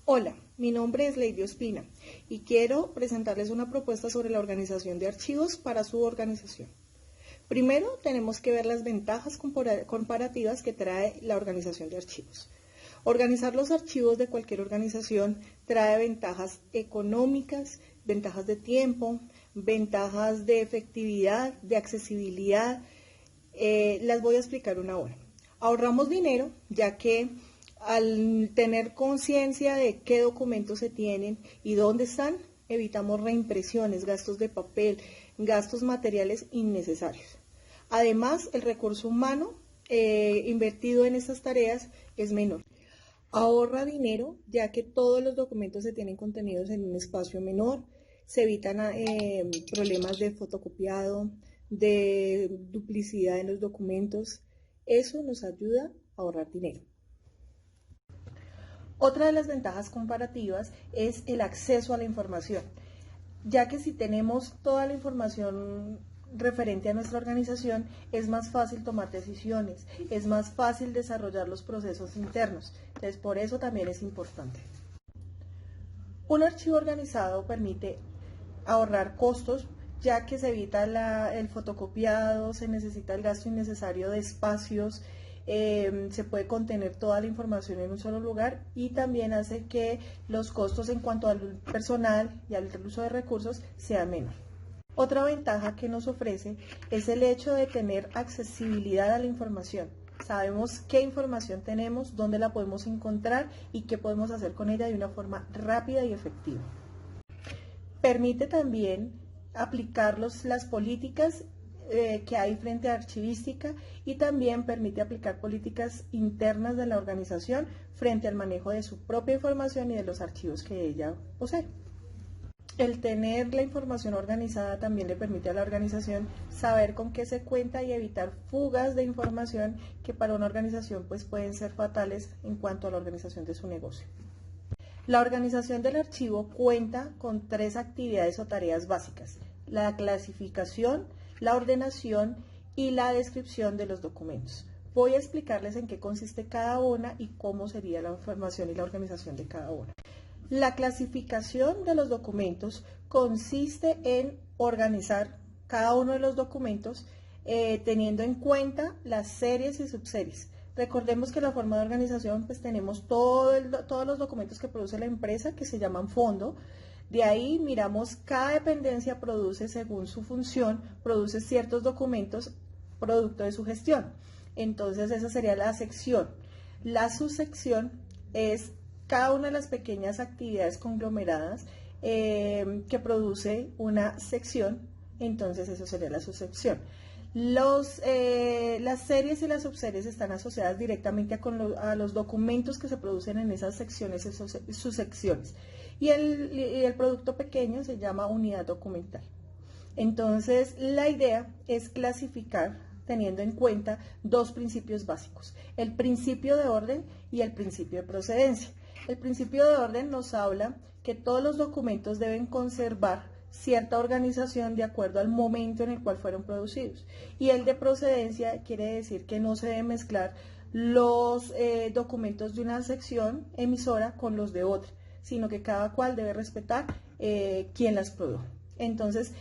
Hola, mi nombre es Lady Ospina y quiero presentarles una propuesta sobre la organización de archivos para su organización. Primero, tenemos que ver las ventajas comparativas que trae la organización de archivos. Organizar los archivos de cualquier organización trae ventajas económicas, ventajas de tiempo, ventajas de efectividad, de accesibilidad. Las voy a explicar una a una. Ahorramos dinero, ya que al tener conciencia de qué documentos se tienen y dónde están, evitamos reimpresiones, gastos de papel, gastos materiales innecesarios. Además, el recurso humano invertido en estas tareas es menor. Ahorra dinero, ya que todos los documentos se tienen contenidos en un espacio menor, se evitan problemas de fotocopiado, de duplicidad en los documentos. Eso nos ayuda a ahorrar dinero. Otra de las ventajas comparativas es el acceso a la información, ya que si tenemos toda la información referente a nuestra organización, es más fácil tomar decisiones, es más fácil desarrollar los procesos internos. Entonces, por eso también es importante. Un archivo organizado permite ahorrar costos, ya que se evita el fotocopiado, se necesita el gasto innecesario de espacios, se puede contener toda la información en un solo lugar y también hace que los costos en cuanto al personal y al uso de recursos sean menor. Otra ventaja que nos ofrece es el hecho de tener accesibilidad a la información. Sabemos qué información tenemos, dónde la podemos encontrar y qué podemos hacer con ella de una forma rápida y efectiva. Permite también aplicar las políticas que hay frente a archivística y también permite aplicar políticas internas de la organización frente al manejo de su propia información y de los archivos que ella posee. El tener la información organizada también le permite a la organización saber con qué se cuenta y evitar fugas de información que para una organización pues pueden ser fatales en cuanto a la organización de su negocio. La organización del archivo cuenta con 3 actividades o tareas básicas: la clasificación, la ordenación y la descripción de los documentos. Voy a explicarles en qué consiste cada una y cómo sería la información y la organización de cada una. La clasificación de los documentos consiste en organizar cada uno de los documentos teniendo en cuenta las series y subseries. Recordemos que la forma de organización pues tenemos todos los documentos que produce la empresa, que se llaman fondo. De ahí miramos cada dependencia produce según su función, produce ciertos documentos producto de su gestión. Entonces esa sería la sección. La subsección es cada una de las pequeñas actividades conglomeradas que produce una sección, entonces eso sería la subsección. Las series y las subseries están asociadas directamente a los documentos que se producen en esas secciones, esas subsecciones. Y el producto pequeño se llama unidad documental. Entonces, la idea es clasificar teniendo en cuenta 2 principios básicos: el principio de orden y el principio de procedencia. El principio de orden nos habla que todos los documentos deben conservar cierta organización de acuerdo al momento en el cual fueron producidos. Y el de procedencia quiere decir que no se deben mezclar los documentos de una sección emisora con los de otra, sino que cada cual debe respetar quién las produjo. Entonces,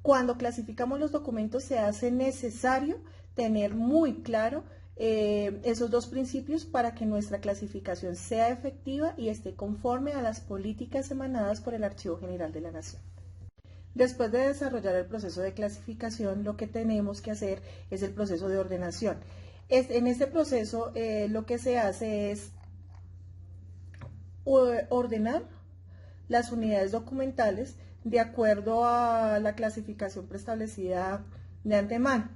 cuando clasificamos los documentos se hace necesario tener muy claro esos 2 principios para que nuestra clasificación sea efectiva y esté conforme a las políticas emanadas por el Archivo General de la Nación. Después de desarrollar el proceso de clasificación, lo que tenemos que hacer es el proceso de ordenación. En este proceso lo que se hace es ordenar las unidades documentales de acuerdo a la clasificación preestablecida de antemano,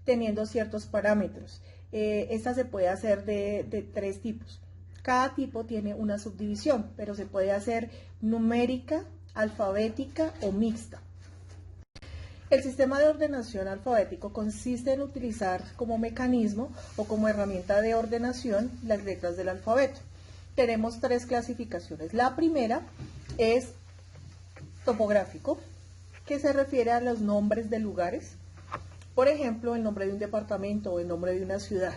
teniendo ciertos parámetros. Esta se puede hacer de 3 tipos. Cada tipo tiene una subdivisión, pero se puede hacer numérica, alfabética o mixta. El sistema de ordenación alfabético consiste en utilizar como mecanismo o como herramienta de ordenación las letras del alfabeto. Tenemos 3 clasificaciones. La primera es topográfico, que se refiere a los nombres de lugares, por ejemplo, el nombre de un departamento o el nombre de una ciudad.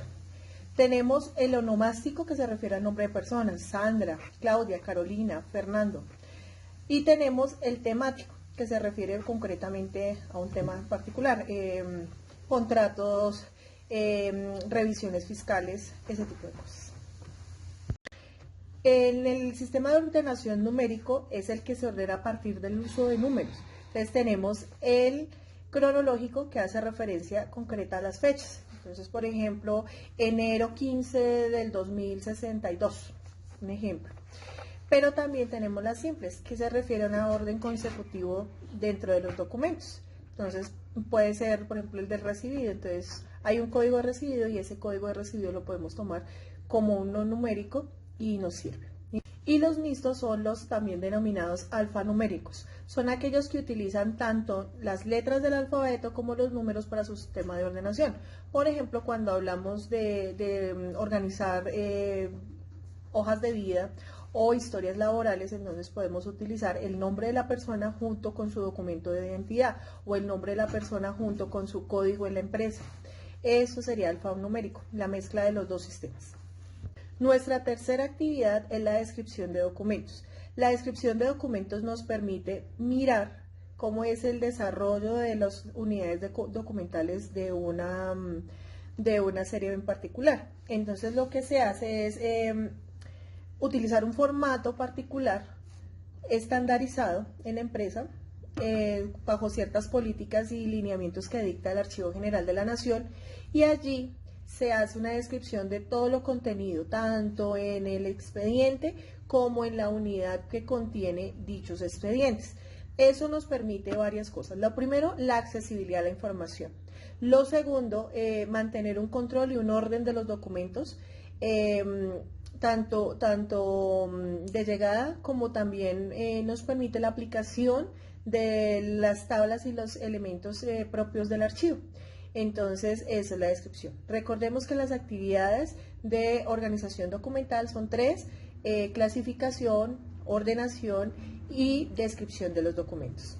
Tenemos el onomástico, que se refiere al nombre de personas, Sandra, Claudia, Carolina, Fernando. Y tenemos el temático, que se refiere concretamente a un tema en particular, contratos, revisiones fiscales, ese tipo de cosas. En el sistema de ordenación numérico es el que se ordena a partir del uso de números. Entonces tenemos el cronológico, que hace referencia concreta a las fechas. Entonces, por ejemplo, enero 15 del 2062, un ejemplo. Pero también tenemos las simples, que se refieren a orden consecutivo dentro de los documentos. Entonces, puede ser, por ejemplo, el del recibido. Entonces, hay un código de recibido y ese código de recibido lo podemos tomar como un no numérico y nos sirve. Y los mixtos son los también denominados alfanuméricos. Son aquellos que utilizan tanto las letras del alfabeto como los números para su sistema de ordenación. Por ejemplo, cuando hablamos de organizar hojas de vida o historias laborales, entonces podemos utilizar el nombre de la persona junto con su documento de identidad o el nombre de la persona junto con su código en la empresa. Eso sería alfanumérico, la mezcla de los dos sistemas. Nuestra tercera actividad es la descripción de documentos. La descripción de documentos nos permite mirar cómo es el desarrollo de las unidades documentales de una serie en particular. Entonces lo que se hace es utilizar un formato particular estandarizado en la empresa bajo ciertas políticas y lineamientos que dicta el Archivo General de la Nación, y allí se hace una descripción de todo lo contenido, tanto en el expediente como en la unidad que contiene dichos expedientes. Eso nos permite varias cosas. Lo primero, la accesibilidad a la información. Lo segundo, mantener un control y un orden de los documentos, tanto de llegada como también nos permite la aplicación de las tablas y los elementos propios del archivo. Entonces, esa es la descripción. Recordemos que las actividades de organización documental son tres: clasificación, ordenación y descripción de los documentos.